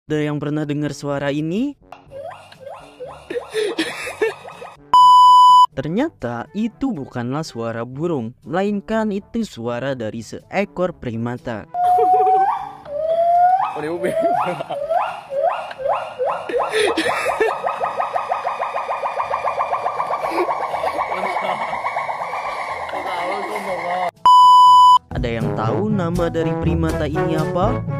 Ada yang pernah dengar suara ini? Ternyata itu bukanlah suara burung, melainkan itu suara dari seekor primata. Ada yang tahu nama dari primata ini apa?